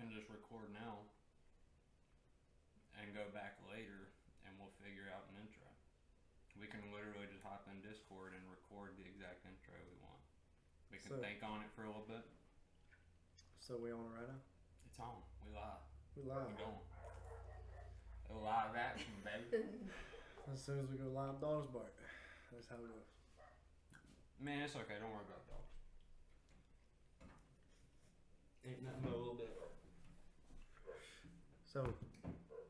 can just record now and go back later and we'll figure out an intro. We can literally just hop in Discord and record the exact intro we want. We can think on it for a little bit. So we on right now? It's on. We live. We live. We're going. A live action, baby. As soon as we go live, dogs bark. That's how it goes. Man, it's okay. Don't worry about dogs. Ain't nothing but a little bit. So,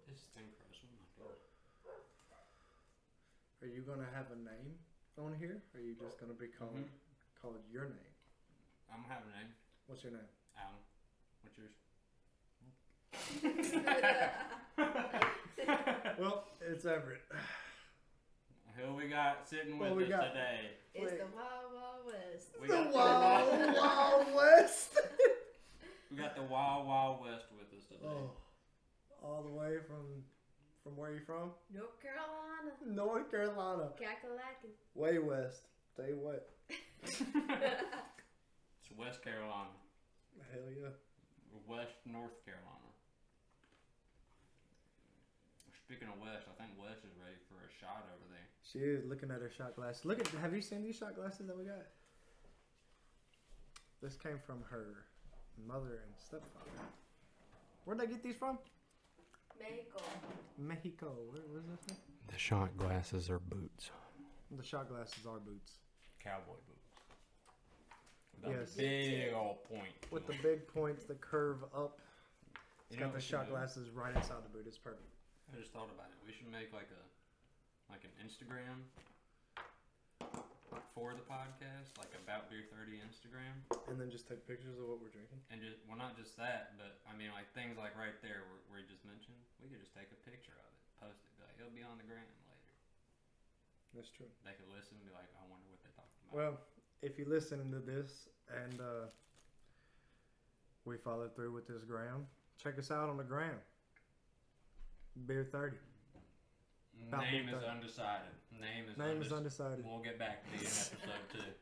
This is thin crust. Oh my god. are you gonna have a name on here? Or are you just gonna be called your name? I'm gonna have a name. What's your name? Alan. What's yours? Well, it's Everett. Who we got sitting with us today? It's the Wild Wild West. We The got Wild Wild West. We got the Wild Wild West with us today. Oh, all the way from where you from? North Carolina. North Carolina. Kakalaki. Way west. Tell you what. It's West Carolina. Hell yeah. West North Carolina. Speaking of West, I think West is ready for a shot over there. She is looking at her shot glasses. Have you seen these shot glasses that we got? This came from her mother and stepfather. Where'd they get these from? Mexico. Mexico. Where's this from? The shot glasses are boots. The shot glasses are boots. Cowboy boots. Yes. Big old point. With the big points that curve up. It's got the shot do? glasses right inside the boot. It's perfect. I just thought about it. We should make like an Instagram for the podcast, like a Bout Beer 30 Instagram. And then just take pictures of what we're drinking. And just, well, not just that, but I mean, like things like right there where you just mentioned, we could just take a picture of it, post it, be like, it'll be on the gram later. That's true. They could listen and be like, I wonder what they talked about. Well, if you're listening to this and we followed through with this gram, check us out on the gram. Beer 30. Name is undecided. Name is undecided. We'll get back to you in episode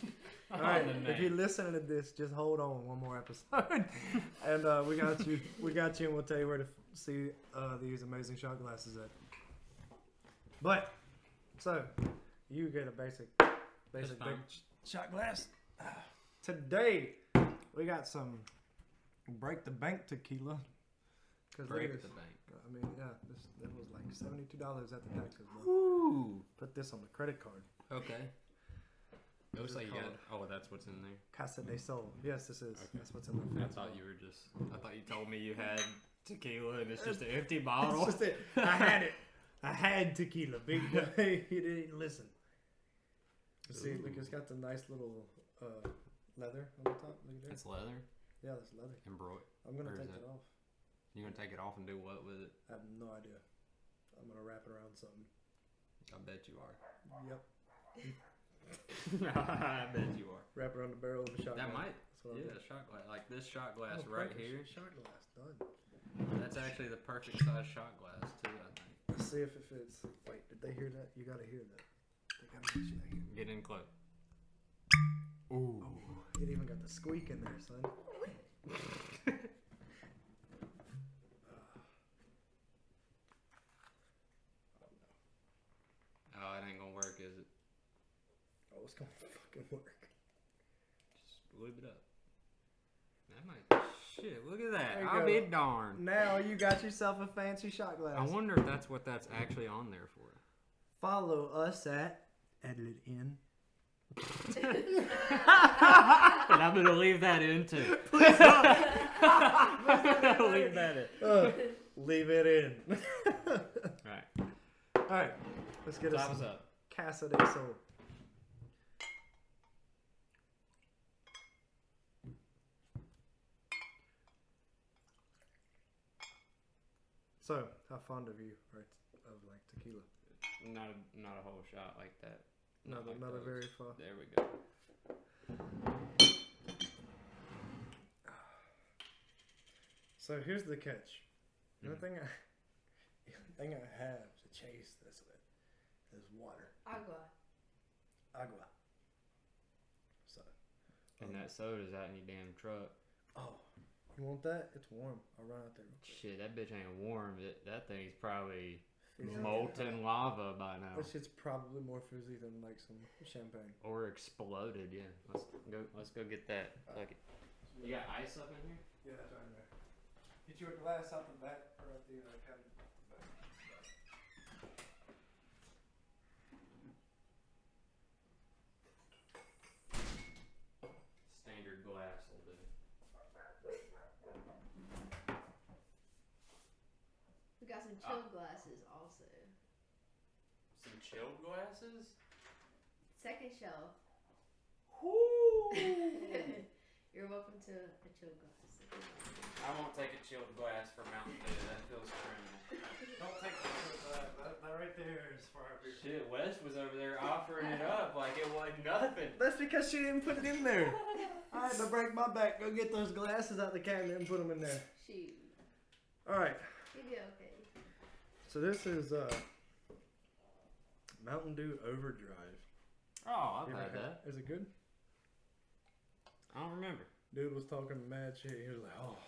2. All right, if you're listening to this, just hold on one more episode, and we got you, and we'll tell you where to see these amazing shot glasses at. But so you get a basic big shot glass. Today we got some Break the Bank tequila. Break the bank. I mean, yeah, that was like $72 at the taxes, bro. Ooh. Put this on the credit card. Okay. It looks like you got. Oh, that's what's in there. Casa de Sol. Yes, this is. Okay. That's what's in I there. thought you were just. I thought you told me you had tequila and it's just an empty bottle. It's just it. I had it. I had tequila. Big day. He didn't listen. See, look, it's got the nice little leather on the top. Look at that. It's leather. Yeah, that's leather. Embroidered. I'm gonna take that off. You're gonna take it off and do what with it? I have no idea. I'm gonna wrap it around something. I bet you are. Yep. I bet you are. Wrap around the barrel of a shot glass. That might. Yeah, a shot glass. Like this shot glass right here. Shot glass done. That's actually the perfect size shot glass too, I think. Let's see if it fits. Wait, did they hear that? You gotta hear that. They gotta get you to hear. Get in close. Ooh. Oh, it even got the squeak in there, son. Oh, it ain't gonna work, is it? Oh, it's gonna fucking work. Just lube it up. That might. Shit, look at that. There you I'll go. be darned. Now you got yourself a fancy shot glass. I wonder if that's what that's actually on there for. Follow us at Edit In. And I'm gonna leave that in too. Please don't. Leave that in. Leave it in. All right. Let's get us some up. Casa de Sol. So, how fond of you are of like tequila? Not a whole shot like that. Not a very far. There we go. So here's the catch. The only thing I have to chase this with is water. Agua. So. And that soda's out in your damn truck. Oh, You want that? It's warm. I'll run out there. Shit, that bitch ain't warm. That thing's probably Fizzy. molten lava by now. That shit's probably more fizzy than like some champagne. Or exploded, yeah. Let's go get that. Fuck it. You got ice up in here? Yeah, that's right in there. Get your glass out the back or at the cabinet. Standard glass will do. We got some chilled glasses also. Some chilled glasses? Second shelf. You're welcome to a chilled glass. I won't take a chilled glass for Mountain Dew. That feels criminal. Don't take that. That right there is for our beer. Shit, Wes was over there offering it up like it wasn't nothing. That's because she didn't put it in there. I had to break my back. Go get those glasses out the cabinet and put them in there. Shoot. All right. You'll be okay. So this is Mountain Dew Overdrive. Oh, I've You had ever that. Is it good? I don't remember. Dude was talking mad shit. He was like, "Oh,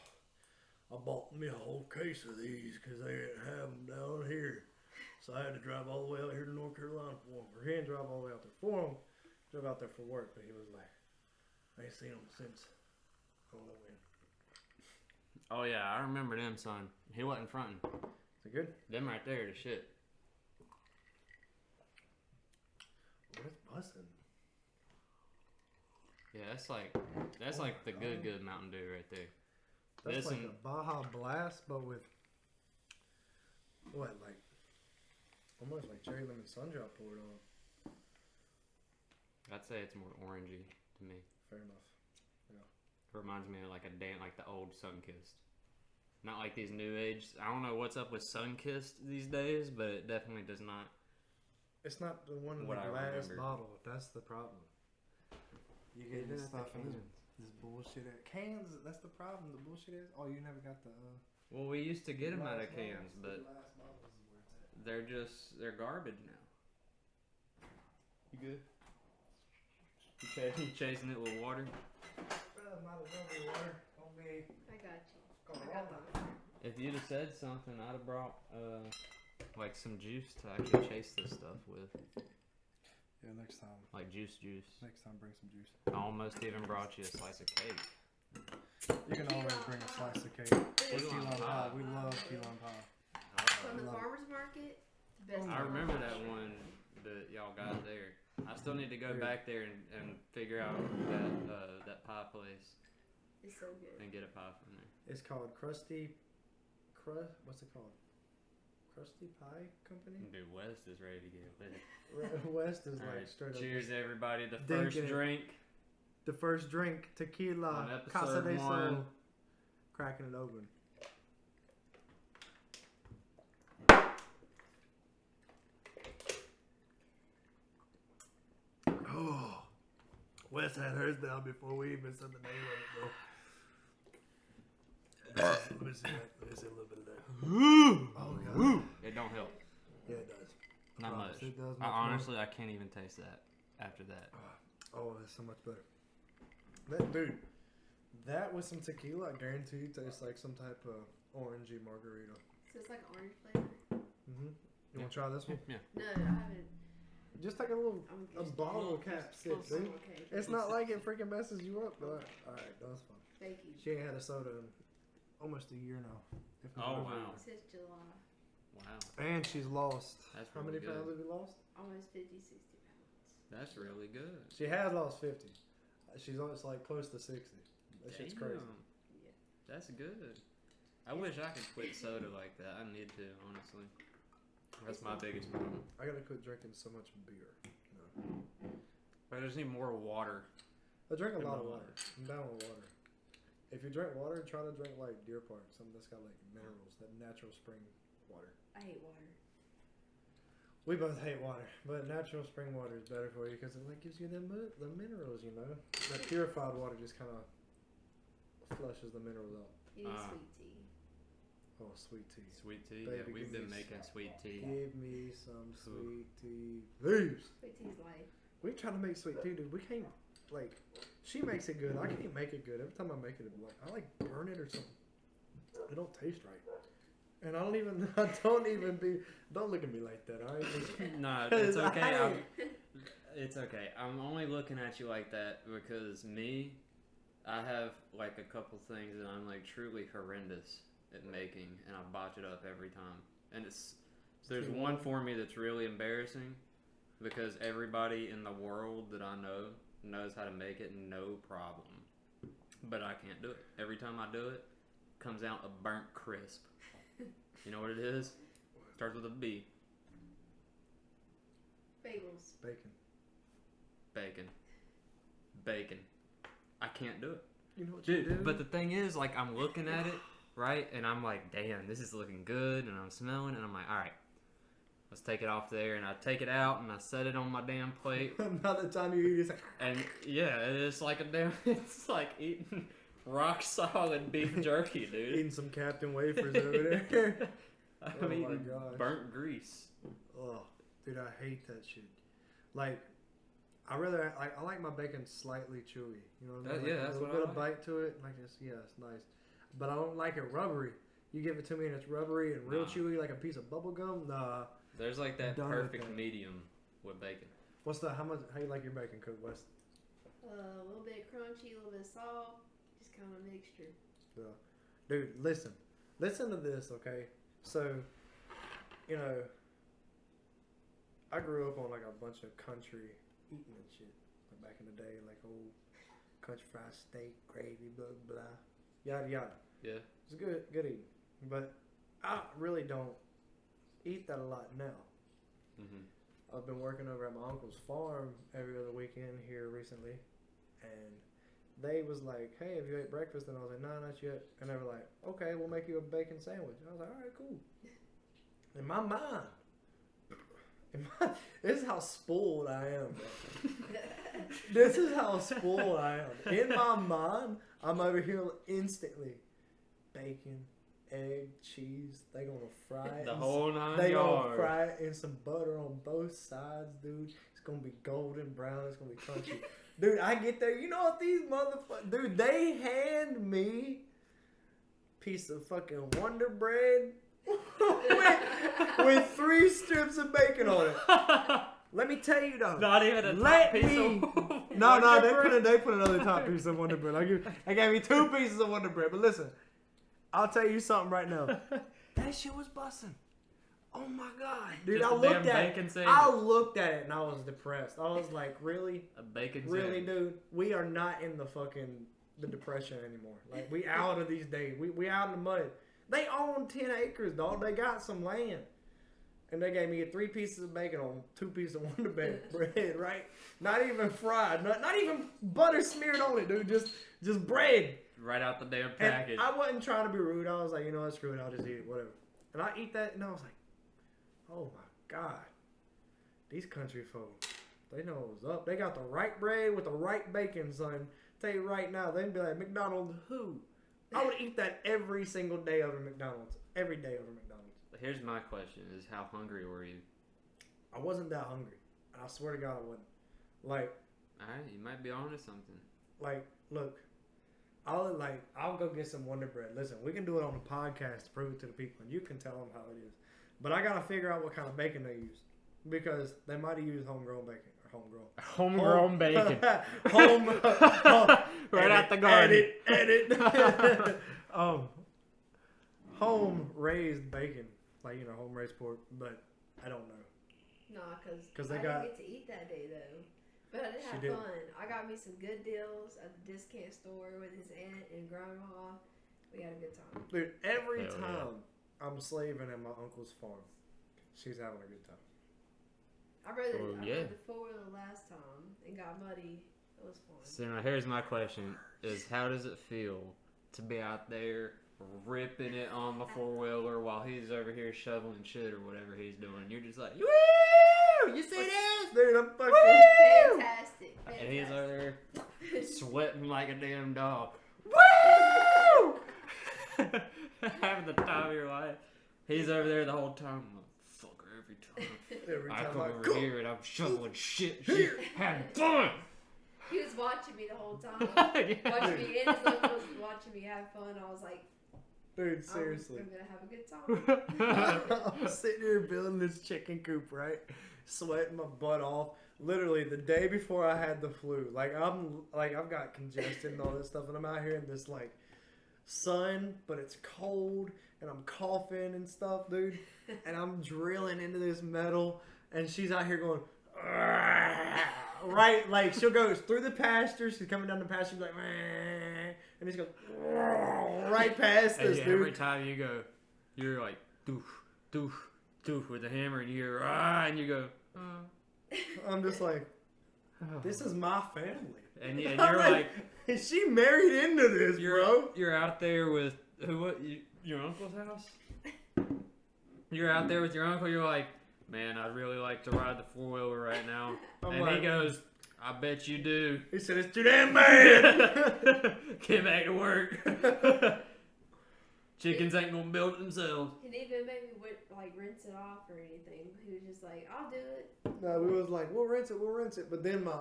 I bought me a whole case of these because they didn't have them down here, so I had to drive all the way out here to North Carolina for them." Or he didn't drive all the way out there for them. Drove out there for work, but he was like, "I ain't seen them since I don't know when." Oh yeah, I remember them, son. He wasn't fronting. Is it good? Them right there, the shit. What is busting? Yeah, that's like the good Mountain Dew right there. That's This like and- a Baja Blast, but with what, like almost like cherry lemon sun drop poured on. I'd say it's more orangey to me. Fair enough. It reminds me of like like the old Sunkissed. Not like these new age. I don't know what's up with Sunkissed these days, but it definitely does not. It's not the one in What the I glass remember. bottle. That's the problem. You get this stuff in this bullshit at cans. That's the problem. The bullshit is, oh, you never got the. Well, we used to get them out of glass cans, bottles. but The glass bottles is where it's at. they're garbage now. You good? You chasing it with water? Not a lovely water. Don't be. I got you. Going I got wrong. my If you'd have said something, I'd have brought like some juice to actually chase this stuff with, Yeah, next time. like juice. Next time, bring some juice. I almost even brought you a slice of cake. You can always bring a slice of cake. Key Key lime lime pie. pie. We love key lime pie. From the love it. farmer's market. The best I remember that market. one that y'all got there. I still need to go Weird. back there and figure out that pie place It's so good. and get a pie from there. It's called what's it called? Krusty Pie Company? Dude, West is ready to get lit. West is All like right, straight up. cheers everybody. The Dinking first it. drink. The first drink, tequila, On episode Casa de Sol. 1. Cracking it open. Oh, Wes had hers down before we even said the name of it, bro. Let me see that. Let me see a little bit of that. Oh god. It don't help. Yeah, it does. Not Promise, much. it does I much more. honestly, I can't even taste that after that. Oh, that's so much better. That dude, that with some tequila, I guarantee you tastes like some type of orangey margarita. So it's like orange flavor. Mm-hmm. You want to try this one? Yeah. No, I haven't. Just take a little I'm a just- bottle cap sip, dude. Okay. It's not like it freaking messes you up, but alright, that's fine. Thank you. She ain't had a soda in almost a year now. If not Oh over a wow, It says July. wow, year. And she's lost. That's How many really pounds good. have you lost? Almost 50, 60 pounds. That's really good. She has lost 50. She's almost like close to 60. That shit's crazy. Damn. Yeah. That's good. I wish I could quit soda like that. I need to, honestly. That's my biggest problem. I gotta quit drinking so much beer. I just need more water. I drink a In lot of my water. I'm down with water. If you drink water, try to drink like Deer Park, something that's got like minerals, that natural spring water. I hate water. We both hate water, but natural spring water is better for you because it like gives you the minerals, you know. That purified water just kind of flushes the minerals out. You need sweet tea. Oh, sweet tea. Sweet tea? Baby, Yeah, we've give been me making some. sweet tea. Give me some sweet tea, please. Sweet tea's life. We trying to make sweet tea, dude. We can't like She makes it good. I can't make it good. Every time I make it, I like burn it or something. It don't taste right. And don't look at me like that, alright? No, it's okay. It's okay. I'm only looking at you like that because I have like a couple things that I'm like truly horrendous at making, and I botch it up every time. And there's one for me that's really embarrassing because everybody in the world that I know knows how to make it, no problem. But I can't do it. Every time I do it, it comes out a burnt crisp. You know what it is? Starts with a B. Bagels. Bacon. I can't do it. You know what Dude, you do? but the thing is, like, I'm looking at it, right? And I'm like, damn, this is looking good. And I'm smelling, and I'm like, all right, let's take it off there. And I take it out, and I set it on my damn plate. By the time you eat, it's like... And, yeah, it's like it's like eating rock solid beef jerky, dude. Eating some Captain Wafers over there. I'm eating burnt grease. Oh, dude, I hate that shit. Like, I like my bacon slightly chewy. You know what I mean? Yeah, like that's what I a little like. bit of bite to it. Like this, yeah, it's nice. But I don't like it rubbery. You give it to me and it's rubbery and real chewy like a piece of bubble gum. Nah. There's like that Done with perfect that. medium with bacon. How you like your bacon cooked, Wes? A little bit crunchy, a little bit soft, just kind of mixture. Yeah. Dude, listen to this, okay? So, you know, I grew up on like a bunch of country eating and shit. Like back in the day, like old country fried steak, gravy, blah, blah, yada, yada. Yeah. It's good eating. But I really don't eat that a lot now. Mm-hmm. I've been working over at my uncle's farm every other weekend here recently. And they was like, hey, have you ate breakfast? And I was like, no, not yet. And they were like, okay, we'll make you a bacon sandwich. I was like, all right, cool. In my mind, this is how spoiled I am, bro. This is how spoiled I am. In my mind, I'm over here instantly. Bacon, egg, cheese. They gonna fry it. The whole 9 They gonna yards. fry it in some butter on both sides, dude. It's gonna be golden brown. It's gonna be crunchy. Dude, I get there. You know what these motherfuckers... Dude, they hand me piece of fucking Wonder Bread with 3 strips of bacon on it. Let me tell you though. Not even a Let top piece me. of No, Wonder they Bread? put another top piece of Wonder Bread. I gave me 2 pieces of Wonder Bread. But listen, I'll tell you something right now. That shit was busting. Oh my god, dude! Just I a looked damn at it. bacon sandwich. I looked at it and I was depressed. I was like, really, A bacon really, sandwich. dude? We are not in the depression anymore. Like we out of these days. We out in the mud. They own 10 acres, dog. They got some land. And they gave me 3 pieces of bacon on 2 pieces of Wonder Bread, right? Not even fried, not even butter smeared on it, dude. Just bread. Right out the damn And package. I wasn't trying to be rude. I was like, you know what, screw it. I'll just eat it, whatever. And I eat that, and I was like, oh my god, these country folk, they know what's up. They got the right bread with the right bacon, son. Tell you right now, they'd be like, McDonald's who? I would eat that every single day over McDonald's. Every day over McDonald's. Here's my question: is how hungry were you? I wasn't that hungry. I swear to God, I wasn't. Like, All right, you might be onto something. like, look, I'll go get some Wonder Bread. Listen, we can do it on the podcast to prove it to the people, and you can tell them how it is. But I gotta figure out what kind of bacon they use because they might have used homegrown bacon or Homegrown bacon. Right out the garden. Edit. Home raised bacon, like home raised pork, but I don't know. Nah, Cause I they didn't got- get to eat that day though. But I did have did. fun. I got me some good deals at the discount store with his aunt and grandma. We had a good time. Dude, every Hell yeah. time I'm slaving at my uncle's farm, she's having a good time. I rode Well, I yeah. rode the 4-wheeler last time and got muddy. It was fun. So now here's my question: is how does it feel to be out there ripping it on the 4-wheeler while he's over here shoveling shit or whatever he's doing? You're just like, woo! You see this? Dude, I'm fucking. Fantastic. And he's over there sweating like a damn dog. Woo! Having the time of your life. He's over there the whole time. Motherfucker, every time. Every I time come I over go here and I'm shoveling shit, here. having fun. He was watching me the whole time. Yeah. Watching me, and his uncle was watching me have fun. I was like, Dude, seriously. I'm gonna have a good time. I'm sitting here building this chicken coop, right? Sweating my butt off. Literally the day before I had the flu. I've got congestion and all this stuff, and I'm out here in this like sun, but it's cold, and I'm coughing and stuff, dude. And I'm drilling into this metal, and she's out here going, right, like she'll go through the pasture. She's coming down the pasture, she's like, and she goes right past us, dude. Every time you go, you're like doof, doof, doof with the hammer, and you hear and you go. I'm just like, this is my family, and you're like, is she married into this, bro? You're out there with your uncle's house. You're out there with your uncle. You're like, man, I'd really like to ride the 4-wheeler right now. He goes, I bet you do. He said, it's too damn bad. Get back to work. Chickens ain't gonna build it themselves. He didn't even make me rinse it off or anything. He was just like, I'll do it. No, we was like, we'll rinse it. But then my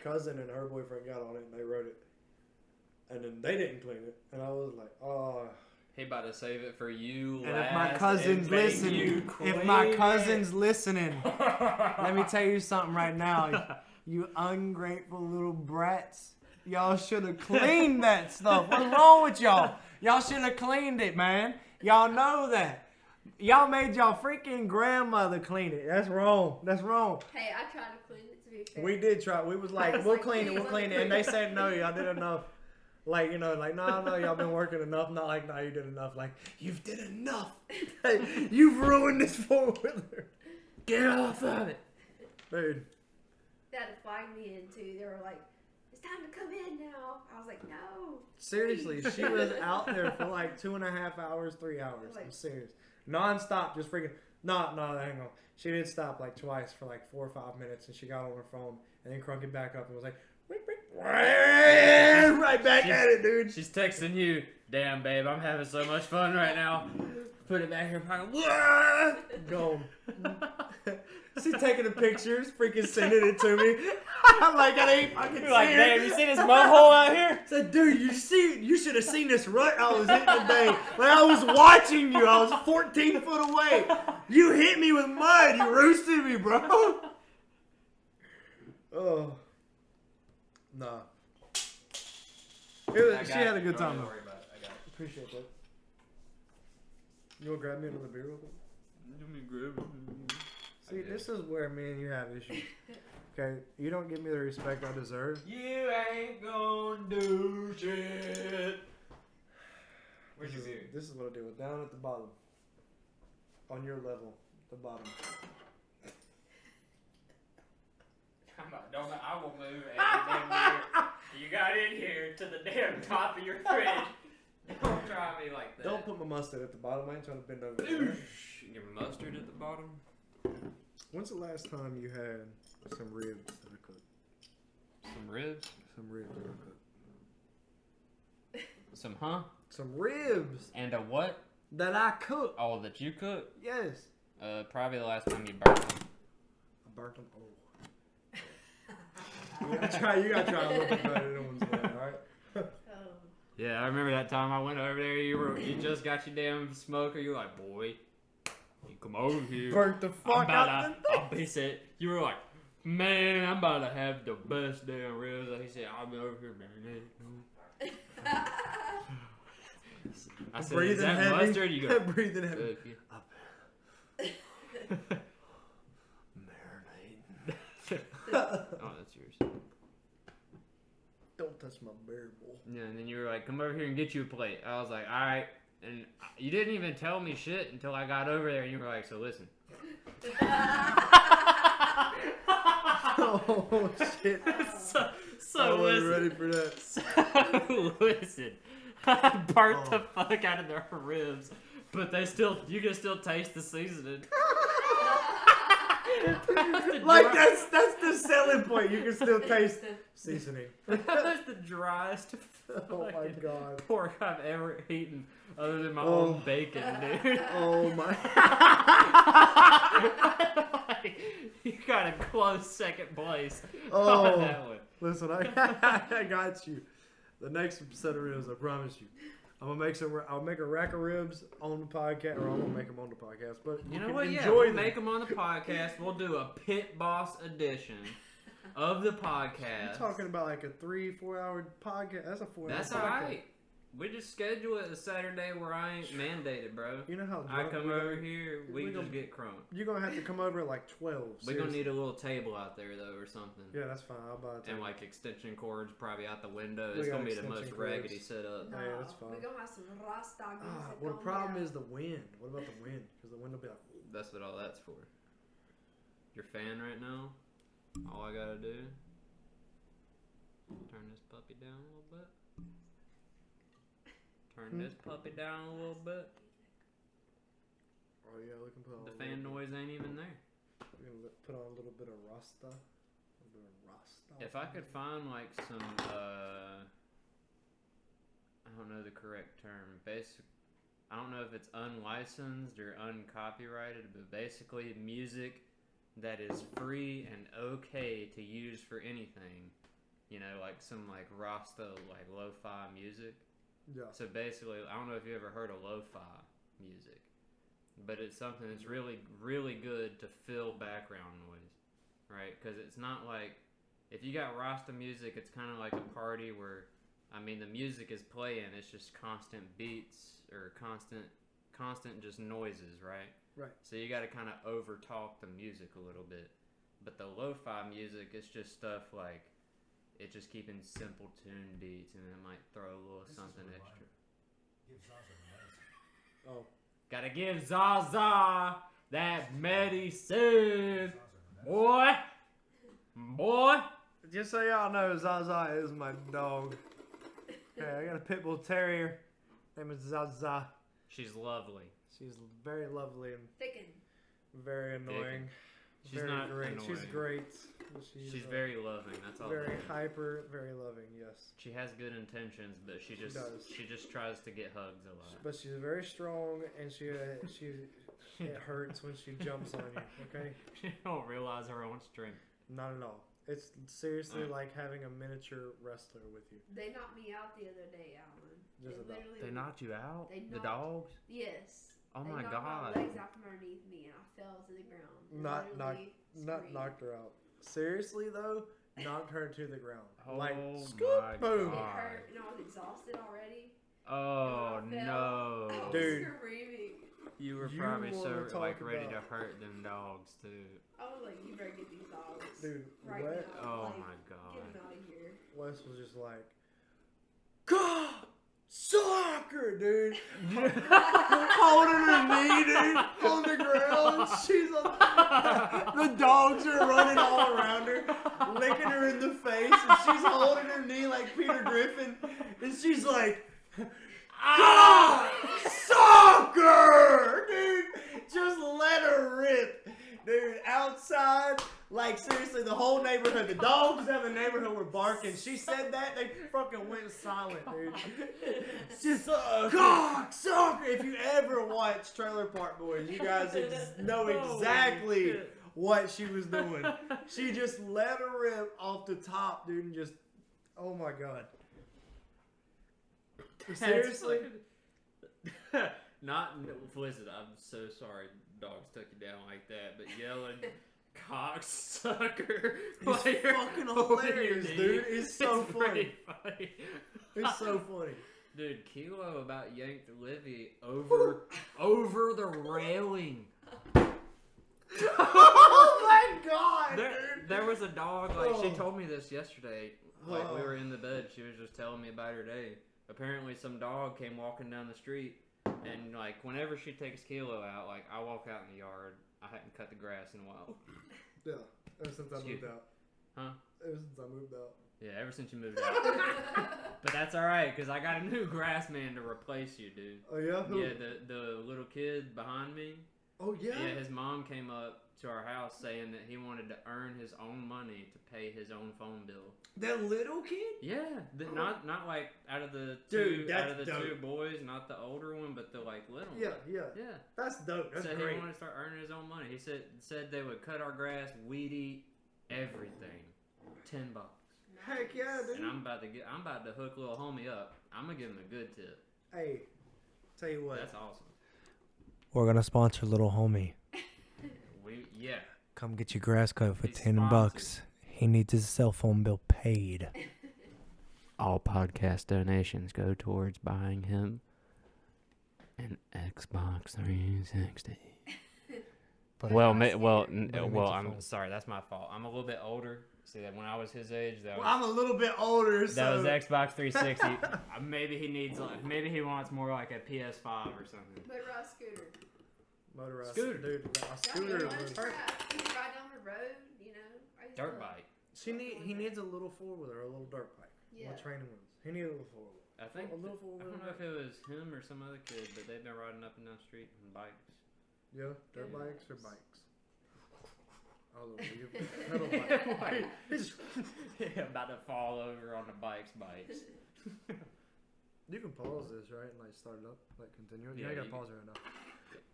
cousin and her boyfriend got on it and they wrote it. And then they didn't clean it. And I was like, oh. He about to save it for you. And if my cousin's listening, let me tell you something right now. You ungrateful little brats. Y'all should have cleaned that stuff. What's wrong with y'all? Y'all should have cleaned it, man. Y'all know that. Y'all made y'all freaking grandmother clean it. That's wrong. That's wrong. Hey, I tried to clean it, to be fair. We did try. We was like, we'll clean it. And they said, no, y'all did enough. Like, no, y'all been working enough. Not like, no, you did enough. Like, you've did enough. Hey, you've ruined this 4-wheeler. Get off of it. Dude. They had to flag me in, too. They were like, it's time to come in now. I was like, no. Seriously, she was out there for like 2.5 hours, 3 hours. I'm serious. Non-stop, just freaking... No, hang on. She did stop like twice for like 4 or 5 minutes, and she got on her phone, and then crunk it back up and was like... Right back at it, dude. She's texting you, damn, babe, I'm having so much fun right now. Put it back in her pocket. Go. She's taking the pictures, freaking sending it to me. I'm like, I ain't fucking You're like, damn, you see this mud hole out here? I said, dude, you should have seen this rut I was in today. Like, I was watching you. I was 14 foot away. You hit me with mud. You roosted me, bro. Oh. Nah. She had a good time, though. Appreciate that. You want to grab me another beer real quick? Let me grab it. See, this is where me and you have issues. Okay, you don't give me the respect I deserve. You ain't gonna do shit. Where's your beer? This is what I do. Down at the bottom. On your level. The bottom. I will move every damn beer you got in here to the damn top of your fridge. Don't try me like that. Don't put my mustard at the bottom. I ain't trying to bend over there. Your mustard at the bottom? When's the last time you had some ribs that I cooked? Some ribs? Some ribs that I cooked. Some ribs. And a what? That I cooked. Oh, that you cooked? Yes. Probably the last time you burnt them. I burnt them? Oh. You gotta try a little bit better than ones there, alright? Yeah, I remember that time I went over there. You just got your damn smoker. You're like, boy, you come over here. Burnt the fuck out I'll be said. You were like, man, I'm about to have the best damn ribs. He said, I'll be over here marinating. I said, is that heavy. mustard? You go, breathing heavy. Oh, that's yours. Don't touch my bear bowl. Yeah, and then you were like, come over here and get you a plate. I was like, alright. And you didn't even tell me shit until I got over there, and you were like, so listen. Oh, shit. So listen. Ready for that. So listen. I burnt the fuck out of their ribs, but you can still taste the seasoning. Like that's the selling point. You can still taste seasoning. That's the driest Oh my god. pork I've ever eaten, other than my own bacon, dude. Oh my. You got a close second place Oh. on that one. Listen, I got you. The next set of ribs, I promise you. I'm gonna make I'll make a rack of ribs on the podcast, or I won't make them on the podcast. But You know can what? Yeah, enjoy we'll them. make them on the podcast. We'll do a Pit Boss edition of the podcast. You're talking about like a 3-4 hour podcast. That's a 4 hour That's podcast. alright. We just schedule it a Saturday where I ain't mandated, bro. You know how I drunk come we over are? here, we just get crunk. You're gonna have to come over at like 12. We're gonna seriously. need a little table out there though, or something. Yeah, that's fine. I'll buy it. And like extension cords probably out the window. We It's got gonna be the most extension cords. raggedy setup. No, Hey, that's fine. we're gonna have some Rasta music. Well, the on problem there. is the wind. What about the wind? Because the wind will be like. That's what all that's for. Your fan right now. All I gotta do. Turn this puppy down a little bit. Turn this puppy down a little bit. Oh yeah, we can put on The a fan little noise ain't even there. We're gonna put on a little bit of Rasta. A little bit of Rasta. If I could find like some, I don't know the correct term. I don't know if it's unlicensed or uncopyrighted, but basically music that is free and okay to use for anything. You know, like some like Rasta, like lo-fi music. Yeah. So basically, I don't know if you ever heard of lo-fi music, but it's something that's really, really good to fill background noise, right? Because it's not like, if you got Rasta music, it's kind of like a party where, I mean, the music is playing, it's just constant beats or constant just noises, right? Right. So you got to kind of over talk the music a little bit. But the lo-fi music, it's just stuff like, it's just keeping simple tune beats, and it might throw a little something extra. Oh. Gotta give Zaza that medicine, boy. Boy. Just so y'all know, Zaza is my dog. Okay, I got a pit bull terrier. Name is Zaza. She's lovely. She's very lovely and Thicken. very annoying. She's very not great. annoying. She's great. She's very loving. That's all. very that is. hyper, very loving. Yes. She has good intentions, but she does. just tries to get hugs a lot. But she's very strong, and it hurts when she jumps on you. Okay. She don't realize her own strength. Not at all. It's seriously like having a miniature wrestler with you. They knocked me out the other day, Alan. Just about. They knocked you out. They The knocked- dogs. Yes. Oh They my knocked God. my legs out from underneath me, and I fell to the ground. Not Literally knocked her out. Seriously though, knocked her to the ground. Oh like my scoop, boom. It God. hurt, and I was exhausted already. Oh And I fell. no. I was Dude. screaming. You were You probably wanna so like talk ready to about- hurt them dogs too. I was like, you better get these dogs. Dude, right Wes, now. Oh like, my Get God. them out of here. Wes was just like, God, soccer, dude. Holding her knee, dude, on the ground. She's on. The dogs are running all around her, licking her in the face, and she's holding her knee like Peter Griffin, and she's like, ah, soccer, dude. Just let her rip, dude. Outside, like seriously, the whole neighborhood, the dogs of the neighborhood were barking. She said that, they fucking went silent, dude. Just God, soccer. If you ever watch Trailer Park Boys, you guys know exactly Holy shit. what she was doing. She just let her rip off the top, dude, and just, oh my God. Seriously? Not, listen, I'm so sorry dogs took you down like that, but yelling cocksucker It's fucking hilarious, dude. It's so pretty funny. It's so funny. Dude, Kilo about yanked Livy over the railing. Oh my God, dude. There was a dog, like, she Oh. told me this yesterday. Like, we Oh. were in the bed, she was just telling me about her day. Apparently, some dog came walking down the street, and, like, whenever she takes Kilo out, like, I walk out in the yard. I hadn't cut the grass in a while. Yeah, ever since I Excuse moved out. Huh? Ever since I moved out. Yeah, ever since you moved out. But that's alright, because I got a new grass man to replace you, dude. Oh yeah? Who? Yeah, the little kid behind me. Oh yeah? Yeah, his mom came up to our house saying that he wanted to earn his own money to pay his own phone bill. That little kid? Yeah, not like out of the Dude, two out that's of the dope. two boys, not the older one, but the like little Yeah, one. yeah. Yeah. That's dope. That's So great. he wanted to start earning his own money. He said they would cut our grass, weed eat, everything. $10. Heck yeah, dude. And I'm about to hook little homie up. I'm gonna give him a good tip. Hey, tell you what. That's awesome. We're gonna sponsor little homie. Yeah. Come get your grass cut for He's $10. He needs his cell phone bill paid. All podcast donations go towards buying him an Xbox 360. I'm sorry, that's my fault. I'm a little bit older. See that when I was his age, I'm a little bit older, so that was Xbox 360. Maybe he wants more like a PS5 or something. Motorized scooter. Motorized Scooter. dude. A Yeah, scooter. you can ride down the road, Dirt bike. He needs a little 4-wheeler, a little dirt bike. Yeah. With training wheels. He needs a little 4-wheeler. I think a little I don't know if it was him or some other kid, but they've been riding up and down the street on bikes. Yeah, dirt bikes or bikes. Oh, you pedal bike. About to fall over on the bikes. You can pause this, right, and like start it up, like continue it. Yeah, You you gotta pause it right now.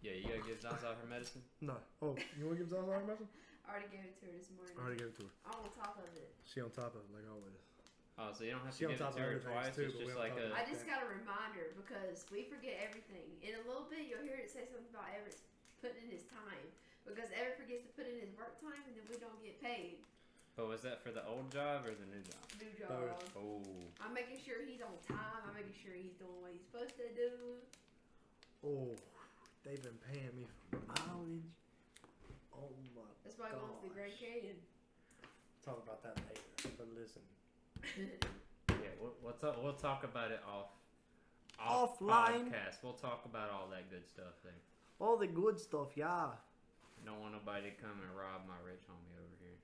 Yeah, you gotta give Zaza her medicine. No. Oh, you wanna give Zaza our medicine? I already gave it to her this morning. I already gave it to her. I'm on top of it. She on top of it, like always. Oh, so you don't have She to on give it top to of her other twice. things, too, It's but we just on like top of I just got a reminder because we forget everything. In a little bit, you'll hear it say something about Everett putting in his time because Everett forgets to put in his work time and then we don't get paid. But was that for the old job or the new job? New job. Oh. I'm making sure he's on time. I'm making sure he's doing what he's supposed to do. Oh, they've been paying me for mileage. Oh my. That's why he wants the Grand Canyon. Talk about that later. But listen. Yeah, we'll talk about it Offline. podcast. We'll talk about all that good stuff there. All the good stuff, yeah. Don't want nobody to come and rob my rich homie over here.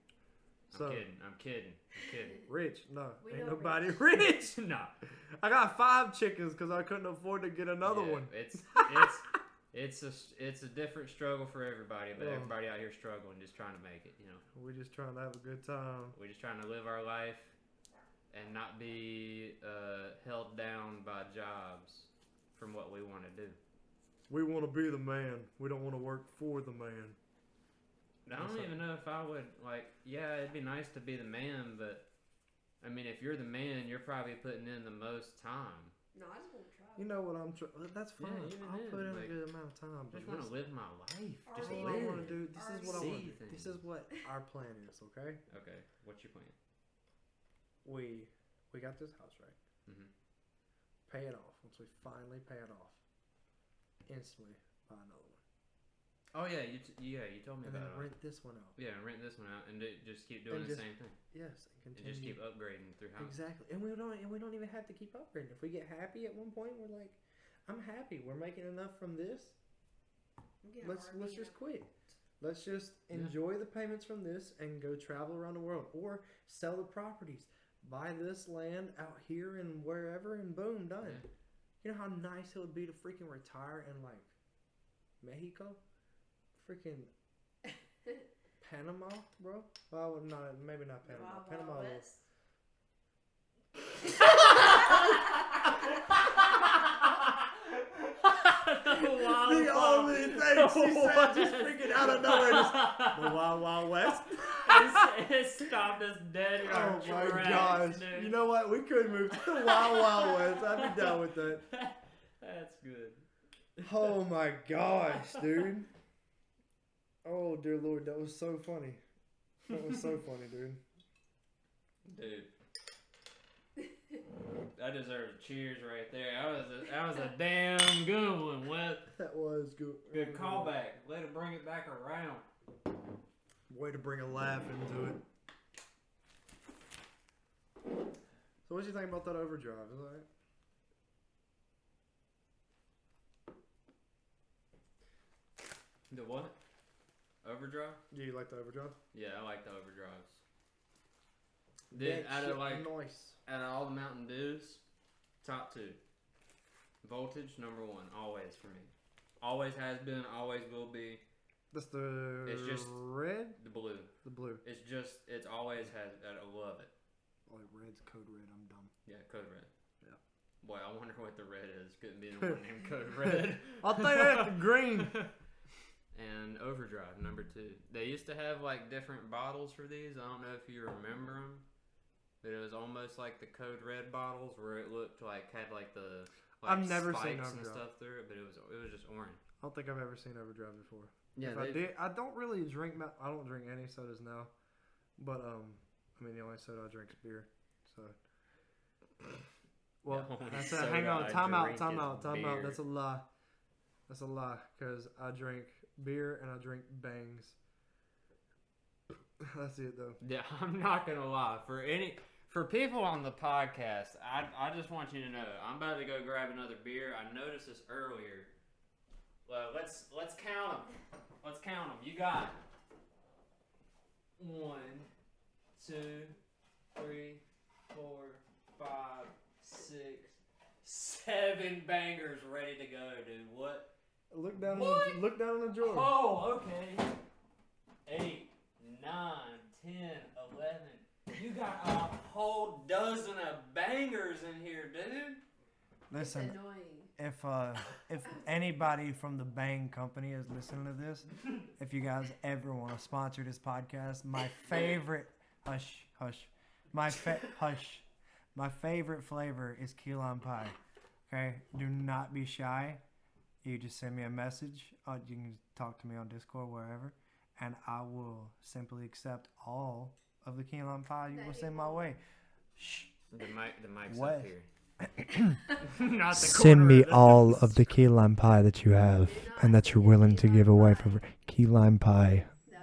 So, I'm kidding. Rich? No, We ain't know nobody rich. No. I got 5 chickens because I couldn't afford to get another one. It's a different struggle for everybody, but Oh. everybody out here struggling, just trying to make it. We're just trying to have a good time. We're just trying to live our life and not be held down by jobs from what we want to do. We want to be the man. We don't want to work for the man. I don't even know if I would, it'd be nice to be the man, but, I mean, if you're the man, you're probably putting in the most time. No, I just want to try. You know what I'm trying. That's fine. even I'll then, put in a good amount of time. I just want to live my life. Just All live. I want to do. This is what I want to do. See This is what our plan is. Okay. Okay, what's your plan? We got this house right. Mm-hmm. Pay it off. Once we finally pay it off, instantly buy another one. Oh yeah, you told me And then about it. rent this one out. Yeah, rent this one out and just keep doing And the just- same thing. Yes, and And continue. just keep upgrading through houses. Exactly, and we don't even have to keep upgrading. If we get happy at one point, we're like, I'm happy. We're making enough from this. Let's just quit. Let's just enjoy the payments from this and go travel around the world, or sell the properties, buy this land out here and wherever, and boom, done. Yeah. You know how nice it would be to freaking retire in like Mexico, freaking Panama, bro. Well, maybe not Panama. Wild, Panama. Wild West. The only thing she said just freaking out of nowhere is the Wild Wild West. It stopped us dead in our Oh my tracks, gosh. dude. You know what? We could move to the Wild Wild West. I'd be down with that. That's good. Oh my gosh, dude. Oh dear Lord, that was so funny. That was so funny, dude. Dude. That deserves cheers right there. That was a damn good one, Wes. That was good. Good callback. Way to bring it back around. Way to bring a laugh into it. So what do you think about that overdrive? Is that right? The what? Overdrive? Do you like the overdrive? Yeah, I like the overdrives. Dude, That out shit of nice. out of all the Mountain Dews, top 2. Voltage, number 1, always for me. Always has been, always will be. That's the It's just red? the blue. The blue. It's always has, I love it. Oh, red's code red. I'm dumb. Yeah, Code Red. Yeah. Boy, I wonder what the red is. Couldn't be the one named Code Red. I'll think that's the green. And Overdrive, number 2. They used to have like different bottles for these. I don't know if you remember them. but it was almost like the Code Red bottles, where it looked like had like the I've never spikes seen and Overdrive. stuff through it, but it was just orange. I don't think I've ever seen Overdrive before. Yeah, If I did, I don't really drink. I don't drink any sodas now, but I mean the only soda I drink is beer. So, well, The only that's a, soda hang on, I time out. drink is beer. That's a lie. That's a lie because I drink beer and I drink Bangs. That's it though. Yeah, I'm not gonna lie. For people on the podcast, I just want you to know I'm about to go grab another beer. I noticed this earlier. Well, let's count them. Let's count them. You got 1, 2, 3, 4, 5, 6, 7 bangers ready to go, dude. What? Look down. What? Look down on the drawer. Oh, okay. 8, 9, 10, 11. You got a whole dozen of bangers in here, dude. Listen, It's annoying. if anybody from the Bang Company is listening to this, if you guys ever want to sponsor this podcast, my favorite my favorite flavor is key lime pie. Okay, do not be shy. You just send me a message. You can talk to me on Discord, wherever, and I will simply accept all of the key lime pie you will send my way. Shh. The mic's What? up here. Not the Send corner me of all this. of the key lime pie that you have and that you're willing to give away for key lime pie. No.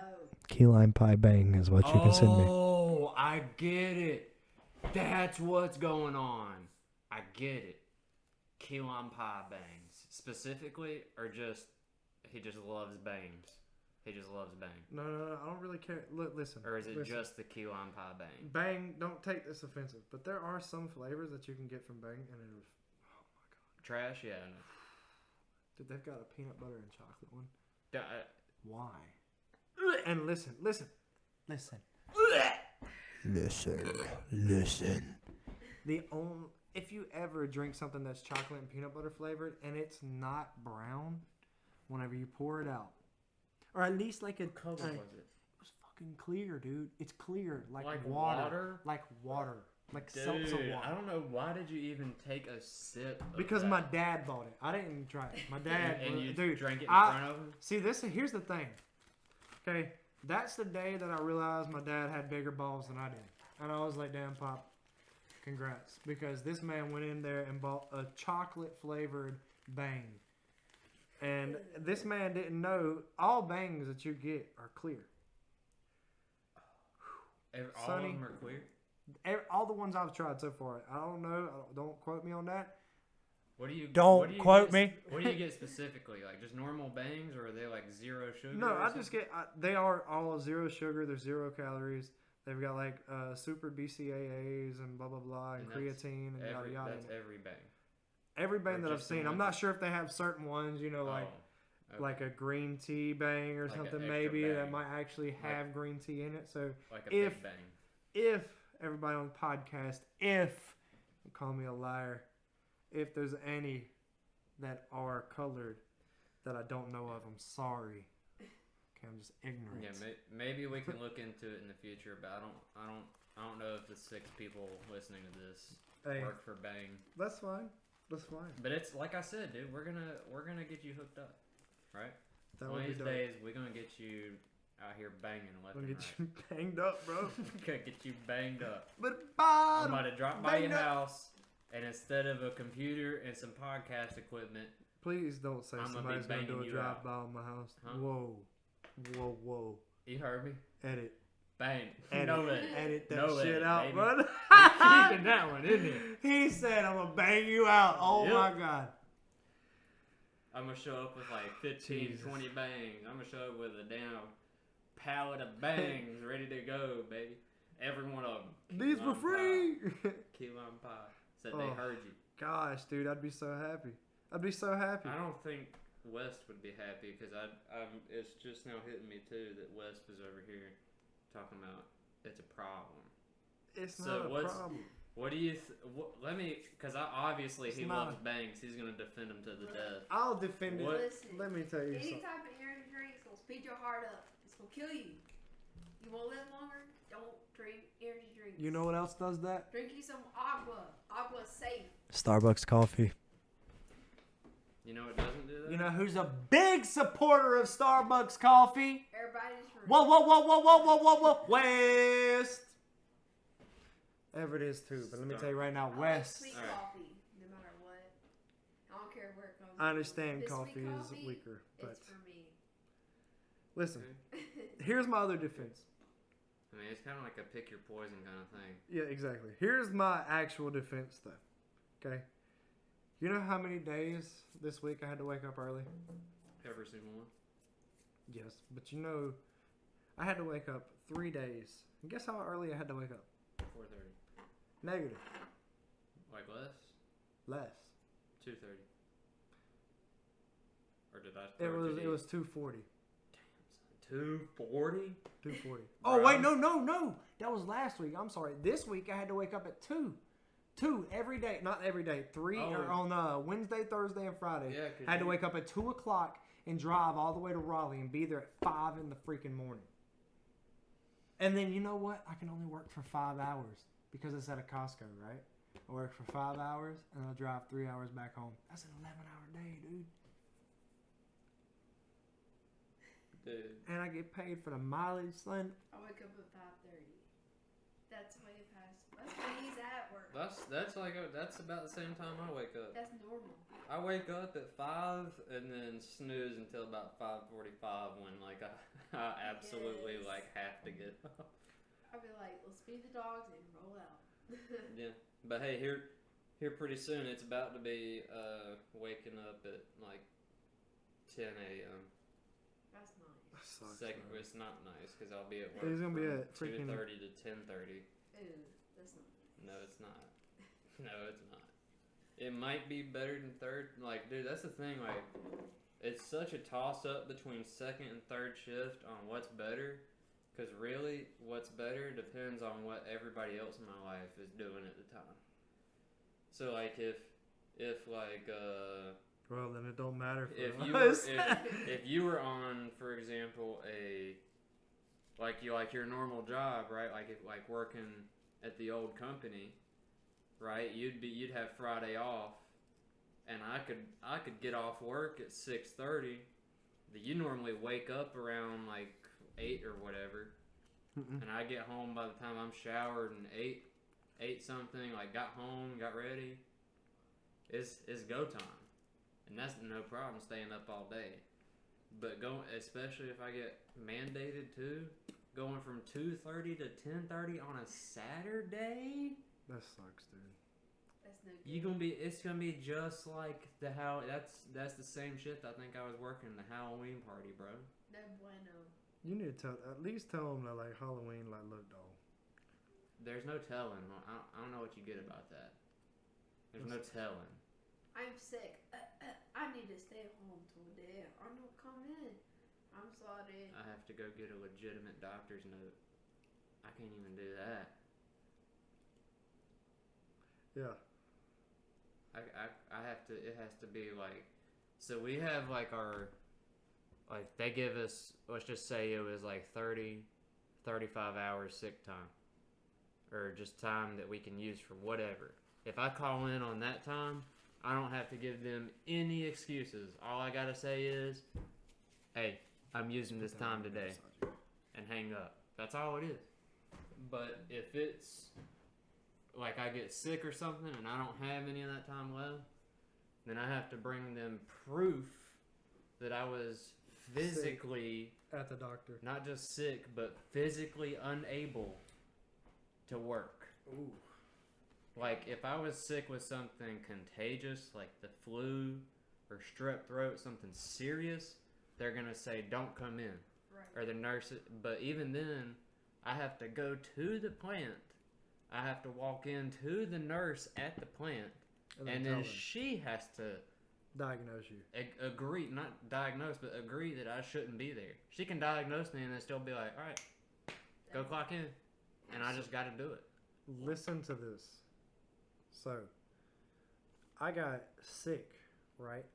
Key lime pie bang is what you can send me. Oh, I get it. That's what's going on. I get it. Key lime pie bangs. Specifically, or just, he just loves bangs. He just loves bang. No, I don't really care. Look, listen. Or is it listen. just the key lime pie bang? Bang? Don't take this offensive, but there are some flavors that you can get from Bang, and it was, oh my god, Trash? Yeah. dude, they've got a peanut butter and chocolate one. No. Why? And listen. The only if you ever drink something that's chocolate and peanut butter flavored and it's not brown, whenever you pour it out, or at least like a Color like, was it? it was fucking clear, dude. It's clear like Like water. water? Like water, like Dude, seltzer water. I don't know. Why did you even take a sip of Because that? my dad bought it. I didn't try it. My dad, and you dude. drank it in I- front of him? See, here's the thing. Okay, that's the day that I realized my dad had bigger balls than I did, and I was like, "Damn, Pop, congrats!" Because this man went in there and bought a chocolate flavored Bang, and this man didn't know all Bangs that you get are clear. All Sonny. of them are clear? All the ones I've tried so far, I don't know. Don't quote me on that. What do you Don't what do you quote get, me. What do you get specifically? Like just normal bangs, or are they like zero sugar? No, or I something? just get. They are all zero sugar. They're 0 calories. They've got like super BCAAs and blah blah blah and And that's creatine and yada yada. That's every bang. Every bang or that I've just the seen. I'm ones not that- sure if they have certain ones. You know, like okay. like a green tea bang or Like a something extra maybe that bang. might actually have green tea in it. So like a if- big bang. if everybody on the podcast, call me a liar, if there's any that are colored that I don't know of, I'm sorry. Okay, I'm just ignorant. Yeah, maybe we can look into it in the future, but I don't know if the 6 people listening to this Hey, work for Bang. that's fine. That's fine. But it's like I said, dude. We're gonna get you hooked up, right? That One would of be these dope. days, we're gonna get you out here banging left We'll and get right. you banged up, bro. Gonna get you banged up. But I'm about to drop by your banged up. house, and instead of a computer and some podcast equipment, Please don't say I'm gonna be somebody's gonna do banging a you drive out. by on my house. Huh? Whoa. you heard me. Edit. Bang. Edit. No edit. Edit that No shit edit, out, baby. brother. Keeping that one, isn't it? He said, "I'm gonna bang you out." Oh Yep. my god. I'm gonna show up with like 15, Jesus. 20 bangs. I'm gonna show up with a damn pallet of bangs ready to go, baby. Every one of them. These were free. Key lime pie. Said they Oh. heard you. Gosh, dude, I'd be so happy. I'd be so happy. I don't think West would be happy because it's just now hitting me too that West was over here talking about it's a problem. It's So not a what's- problem. What do you? Let me, because obviously It's he not loves bangs. He's gonna defend him to the death. I'll defend What? it. Listen, Let me tell you any something. type of energy drink is gonna speed your heart up. It's gonna kill you. You wanna live longer? don't drink energy drinks. You know what else does that? Drink you some agua. Agua's safe. Starbucks coffee. You know what doesn't do that? You know who's a big supporter of Starbucks coffee? Everybody's free. Whoa. West. Ever it is too, but let me tell you right now, I like West. sweet Alright. coffee, no matter what. I don't care where it comes I understand from. coffee This is sweet coffee, weaker, but it's for me. listen, Okay. here's my other defense. I mean, it's kind of like a pick your poison kind of thing. Yeah, exactly. Here's my actual defense, though. Okay, you know how many days this week I had to wake up early? Every single one. Yes, but you know, I had to wake up 3 days. And guess how early I had to wake up? 4:30. Negative. Like less? Less. 2:30. Or did I? It was 2:40. 2:40. 2:40. Oh wait, no. That was last week. I'm sorry. This week I had to wake up at 2. 2 every day. Not every day. 3 on Wednesday, Thursday, and Friday. Yeah, I had to wake up at 2 o'clock and drive all the way to Raleigh and be there at 5 in the freaking morning. And then you know what? I can only work for 5 hours because it's at a Costco, right? I work for 5 hours and I'll drive 3 hours back home. That's an 11-hour day, dude. Dude. And I get paid for the mileage, son. I wake up at 5:30. That's way past. That's when he's at work. That's about the same time I wake up. That's normal. I wake up at 5 and then snooze until about 5:45 when like I absolutely Yes. like have to get up. I'll be like, let's feed the dogs and roll out. Yeah, but hey, here pretty soon it's about to be waking up at like 10 a.m. That's nice. Second, it's not nice because I'll be at work. It's gonna be from at freaking 2:30 to 10:30. Ooh, that's not nice. No, it's not. No, it's not. It might be better than third. Like, dude, that's the thing. Like, it's such a toss up between second and third shift on what's better. Because really, what's better depends on what everybody else in my life is doing at the time. So, like, if like, well, then it don't matter for if us. if you were on, for example, like your normal job, right? Like working at the old company, right? You'd have Friday off, and I could get off work at 6:30. You normally wake up around like 8 or whatever, and I get home by the time I'm showered and ate something, like got home, got ready. It's go time, and that's no problem staying up all day. But especially if I get mandated to, going from 2:30 to 10:30 on a Saturday. That sucks, dude. That's no good. It's gonna be just like that's the same shift I think I was working the Halloween party, bro. No bueno. You need to at least tell them that like Halloween, like, look, dog. There's no telling. I don't know what you get about that. There's no telling. I'm sick. I need to stay home today. I don't come in. I'm sorry. I have to go get a legitimate doctor's note. I can't even do that. Yeah. I have to. It has to be like. So we have like our. Like they give us. Let's just say it was like 30, 35 hours sick time, or just time that we can use for whatever. If I call in on that time, I don't have to give them any excuses. All I gotta say is, "Hey, I'm using this time today," and hang up. That's all it is. But if it's like I get sick or something and I don't have any of that time left, then I have to bring them proof that I was physically at the doctor. Not just sick, but physically unable to work. Ooh. Like if I was sick with something contagious, like the flu or strep throat, something serious, they're gonna say don't come in, Right. or the nurse. But even then, I have to go to the plant. I have to walk into the nurse at the plant, and then she has to diagnose you. Agree, not diagnose, but agree that I shouldn't be there. She can diagnose me and then still be like, all right, go clock in. And I just got to do it. Listen to this. So, I got sick, right?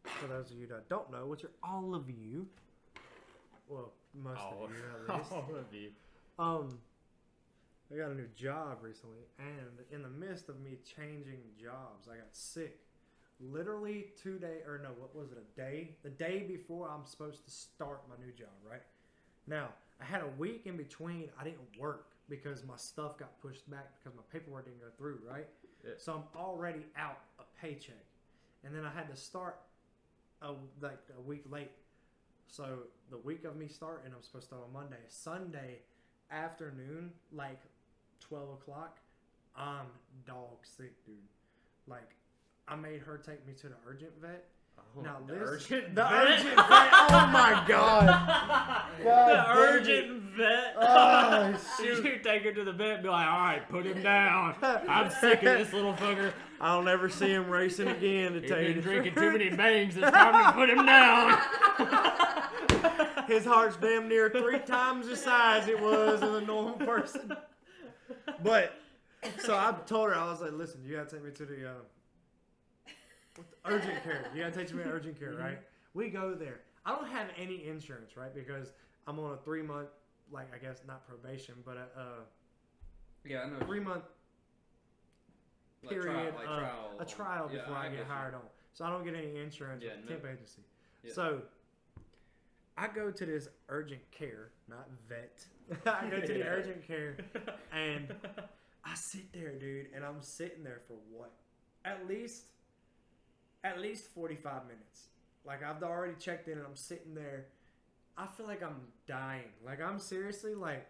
For those of you that don't know, which are all of you, well, most All of you at least. All of you. I got a new job recently, and in the midst of me changing jobs, I got sick. Literally 2 days, or no, what was it, a day? The day before I'm supposed to start my new job, right? Now, I had a week in between. I didn't work because my stuff got pushed back because my paperwork didn't go through, right? Yeah. So I'm already out a paycheck. And then I had to start a week late. So the week of me starting, I'm supposed to start on Monday. Sunday afternoon, like 12 o'clock, I'm dog sick, dude. Like, I made her take me to the urgent vet. Oh, Now the listen, urgent the vet? urgent vet. Oh my god. The urgent vet. Oh You shit. take her to the vet and be like, all right, put him down. I'm sick of this little fucker. I'll never see him racing again. To He's tell you been the drinking truth. too many bangs. It's time to put him down. His heart's damn near 3 times the size it was of a normal person. But so I told her, I was like, listen, you gotta take me to the urgent care. You gotta take me to urgent care, right? We go there. I don't have any insurance, right? Because I'm on a 3-month, like, I guess not probation, but Yeah, I know. 3-month period, a trial before I get hired on. So I don't get any insurance with the temp agency. Yeah. So I go to this urgent care, not vet. I go to the urgent care, and I sit there, dude, and I'm sitting there for what? At least 45 minutes. Like, I've already checked in, and I'm sitting there. I feel like I'm dying. Like, I'm seriously like,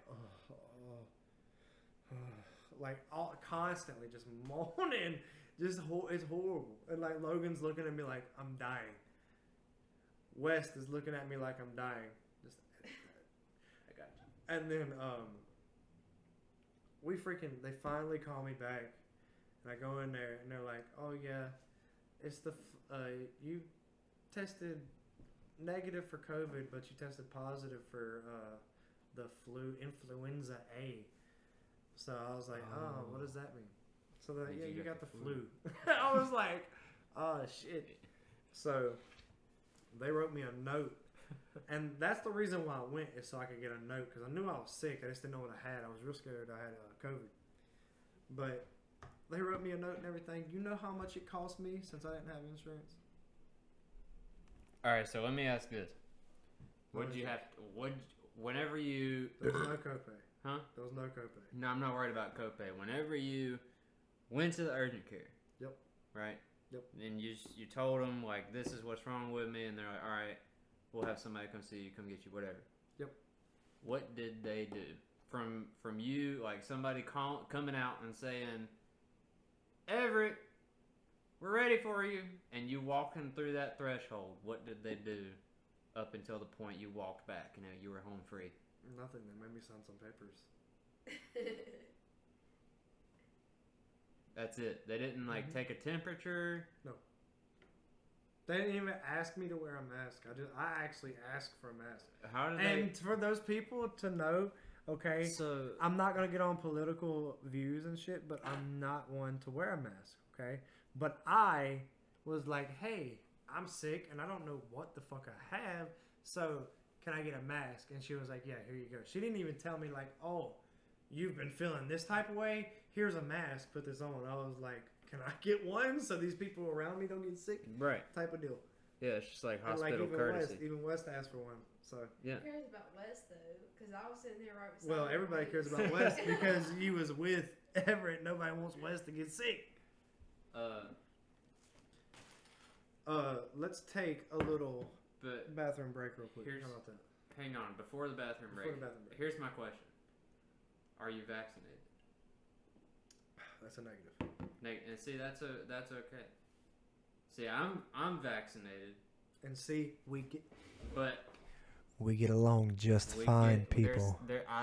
like all constantly just moaning. Just it's horrible. And like Logan's looking at me like I'm dying. West is looking at me like I'm dying. Just I got you. And then they finally call me back, and I go in there, and they're like, "Oh yeah, it's you tested negative for COVID, but you tested positive for the influenza A." So I was like, "Oh, what does that mean?" So they're like, "Yeah, you got the flu." I was like, "Oh shit!" So they wrote me a note, and that's the reason why I went, is so I could get a note, because I knew I was sick. I just didn't know what I had. I was real scared I had COVID. But they wrote me a note and everything. You know how much it cost me since I didn't have insurance? All right, so let me ask this: Whenever you There was no copay. Huh? There was no copay. No, I'm not worried about copay. Whenever you went to the urgent care, Yep. Right? Yep. And you told them, like, this is what's wrong with me, and they're like, all right, we'll have somebody come see you, come get you, whatever. Yep. What did they do? From you, like somebody coming out and saying, Everett, we're ready for you, and you walking through that threshold, what did they do up until the point you walked back and you were home free? Nothing. They made me sign some papers. That's it. They didn't take a temperature. No. They didn't even ask me to wear a mask. I actually asked for a mask. How did And for those people to know, okay, so I'm not gonna get on political views and shit, but I'm not one to wear a mask, okay? But I was like, hey, I'm sick and I don't know what the fuck I have, so can I get a mask? And she was like, yeah, here you go. She didn't even tell me like, oh, you've been feeling this type of way? Here's a mask, put this on. I was like, can I get one so these people around me don't get sick? Right. Type of deal. Yeah, it's just like hospital and like courtesy. Even West asked for one. So yeah. Who cares about West though? Because I was sitting there right beside. Well, everybody cares about West because you was with Everett. Nobody wants West to get sick. Let's take a little bathroom break real quick. How about that? Hang on, before the bathroom break. Here's my question: Are you vaccinated? That's a negative. And see, that's okay. See, I'm vaccinated. And see, but we get along just fine, people.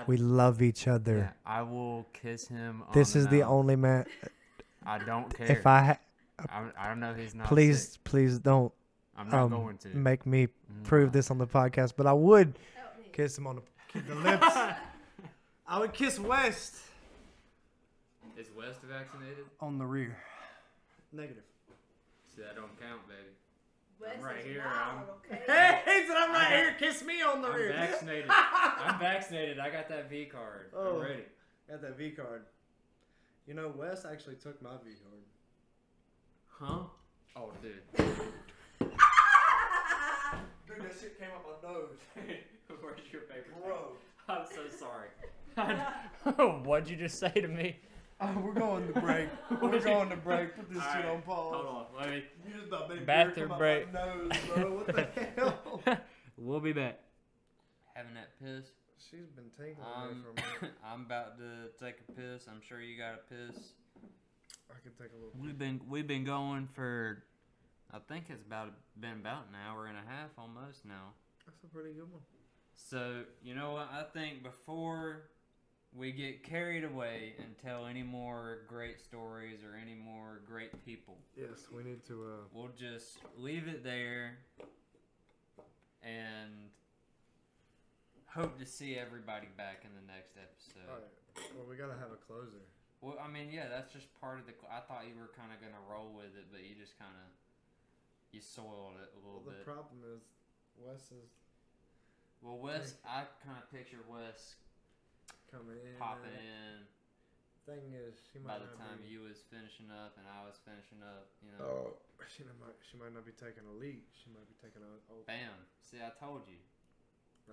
We we love each other. Yeah, I will kiss him. This on is the only man. I don't care. If I don't know he's not. Please, sick. please don't. I'm not going to make me prove this on the podcast, but I would kiss him on the lips. I would kiss West. Is West vaccinated? On the rear. Negative. See, that don't count, baby. Wes I'm right is here. wild, okay? Hey, he said, I'm right here. Kiss me on the I'm rear. vaccinated. I'm vaccinated. I got that V card. Oh. I'm ready. Got that V card. You know, Wes actually took my V card. Huh? Oh, dude. Dude, that shit came out my nose. Where's your paper? Bro. I'm so sorry. What'd you just say to me? Oh, we're going to break. We're going to break. Put this shit on pause. Hold on. Let me. You just thought baby Bathroom beer break. come out my nose, bro. What the hell? We'll be back. Having that piss. She's been taking away from me. I'm about to take a piss. I'm sure you got a piss. I can take a little. We've been going for, I think it's been about an hour and a half almost now. That's a pretty good one. So you know what? I think before we get carried away and tell any more great stories or any more great people, Yes, we need to. we'll just leave it there and hope to see everybody back in the next episode. All right. Well, we gotta have a closer. Well, I mean, yeah, that's just part of the. I thought you were kind of gonna roll with it, but you just kind of soiled it a little The bit. problem is, Wes is Well, Wes, I kind of picture Wes coming in. popping in Thing is, she by might the not time be, you was finishing up and I was finishing up. You know, Oh, she might not be taking a leak. She might be taking a. Oh, bam. See, I told you.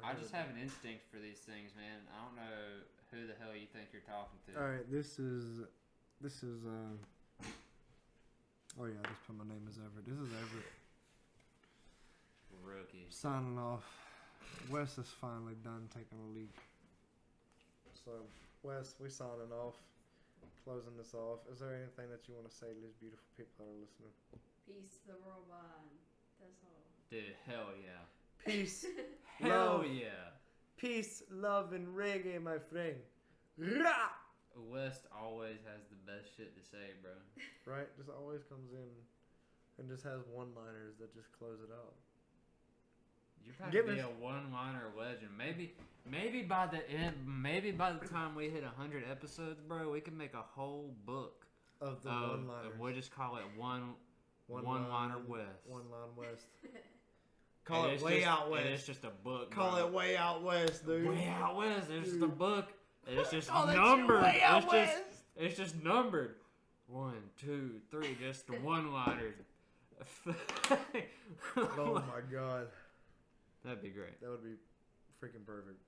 I just have an instinct for these things, man. I don't know who the hell you think you're talking to. All right, this is. Oh yeah, I just put my name as Everett. This is Everett. Rookie. Signing off. Wes is finally done taking a leak. So, Wes, we signing off. Closing this off. Is there anything that you want to say to these beautiful people that are listening? Peace to the world wide. That's all. Dude, hell yeah. Peace, Hell love, yeah. peace, love, and reggae, my friend. Rah! West always has the best shit to say, bro. Right? Just always comes in and just has one-liners that just close it out. You're about Give to be us- a one-liner legend. Maybe by the end, maybe by the time we hit 100 episodes, bro, we can make a whole book Of the of one-liners. we'll just call it one-liner line- West. One line west. Call And it it's way just- out and west. It's just a book. Call bro. it way out west, dude. Way out west. It's just a book. And it's just Call that shit numbered. way out It's west. It's just numbered. 1, 2, 3. Just the one-liners. Oh my god. That'd be great. That would be freaking perfect.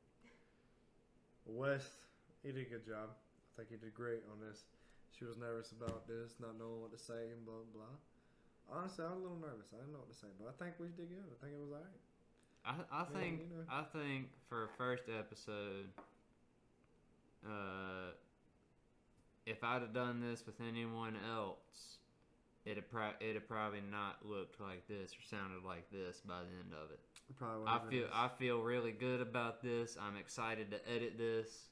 West, he did a good job. I think he did great on this. She was nervous about this, not knowing what to say and blah blah. Honestly, I was a little nervous. I didn't know what to say, but I think we did good. I think it was alright. I think for a first episode, if I'd have done this with anyone else, it'd probably not looked like this or sounded like this by the end of it. I feel really good about this. I'm excited to edit this.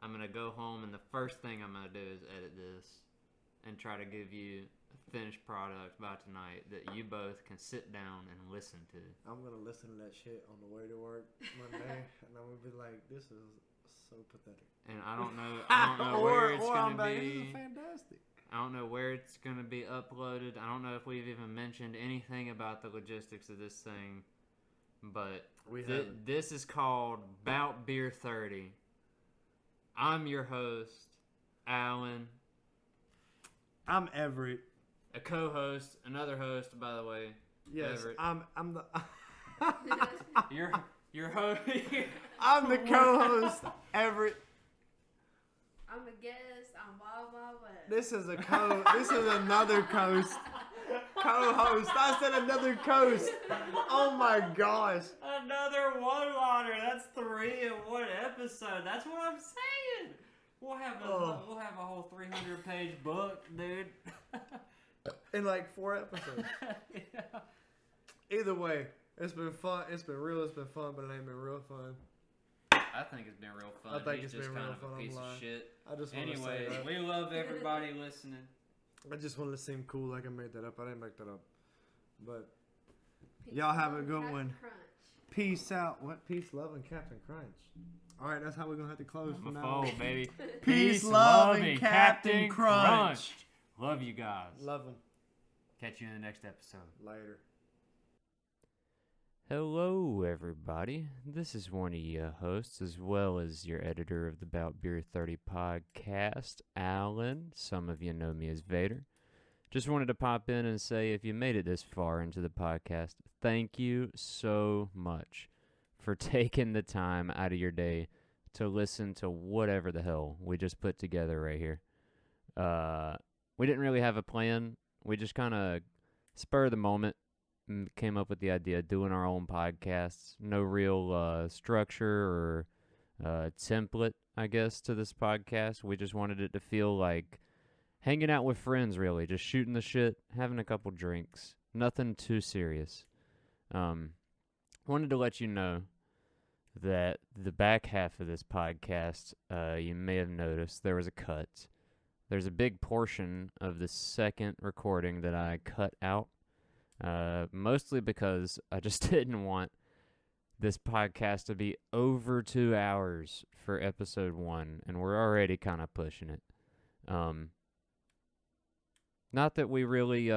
I'm gonna go home and the first thing I'm gonna do is edit this and try to give you a finished product by tonight that you both can sit down and listen to. I'm gonna listen to that shit on the way to work Monday, and I'm gonna be like, "This is so pathetic." And I don't know where it's gonna I'm like, be. "This is fantastic." I don't know where it's gonna be uploaded. I don't know if we've even mentioned anything about the logistics of this thing. But this is called Bout Beer 30. I'm your host, Alan. I'm Everett. A co-host, another host, by the way. Yes, Everett. I'm the Your host. I'm the co-host, Everett. I'm a guest. I'm Wild Wild West. This is another coast. Co-host. I said another coast. Oh my gosh. Another one-liner. That's 3 in one episode. That's what I'm saying. We'll have a whole 300-page book, dude. In like 4 episodes. Yeah. Either way, it's been fun. It's been real. It's been fun, but it ain't been real fun. I think it's been real fun. I think He's it's just been kind real of fun, a I'm piece of lying. shit. I just want to say Anyways, that. we love everybody listening. I just wanted to seem cool like I made that up. I didn't make that up. But Peace, y'all have a love, good Captain one. Crunch. peace out. What? Peace, love, and Captain Crunch. All right, that's how we're going to have to close I'm from a now on. foe, baby. Peace, love, and Captain Crunch. Love you guys. Love them. Catch you in the next episode. Later. Hello, everybody. This is one of your hosts, as well as your editor of the Bout Beer 30 podcast, Alan. Some of you know me as Vader. Just wanted to pop in and say, if you made it this far into the podcast, thank you so much for taking the time out of your day to listen to whatever the hell we just put together right here. We didn't really have a plan. We just kind of spur of the moment came up with the idea of doing our own podcasts. No real structure or template, I guess, to this podcast. We just wanted it to feel like hanging out with friends, really. Just shooting the shit, having a couple drinks. Nothing too serious. Wanted to let you know that the back half of this podcast, you may have noticed there was a cut. There's a big portion of the second recording that I cut out. Mostly because I just didn't want this podcast to be over 2 hours for episode 1, and we're already kind of pushing it. Not that we really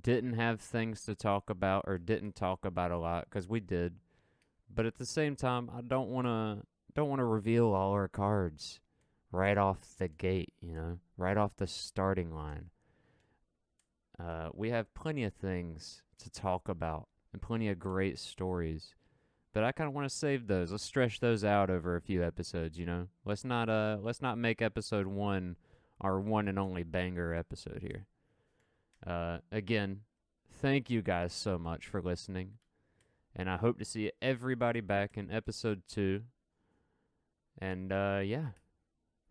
didn't have things to talk about or didn't talk about a lot, because we did. But at the same time, I don't want to reveal all our cards right off the gate, right off the starting line. We have plenty of things to talk about and plenty of great stories, but I kind of want to save those. Let's stretch those out over a few episodes. Let's not make episode 1 our one and only banger episode here. Again, thank you guys so much for listening, and I hope to see everybody back in episode 2. And yeah,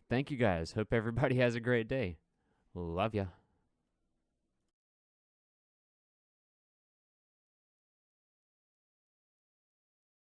thank you guys. Hope everybody has a great day. Love ya.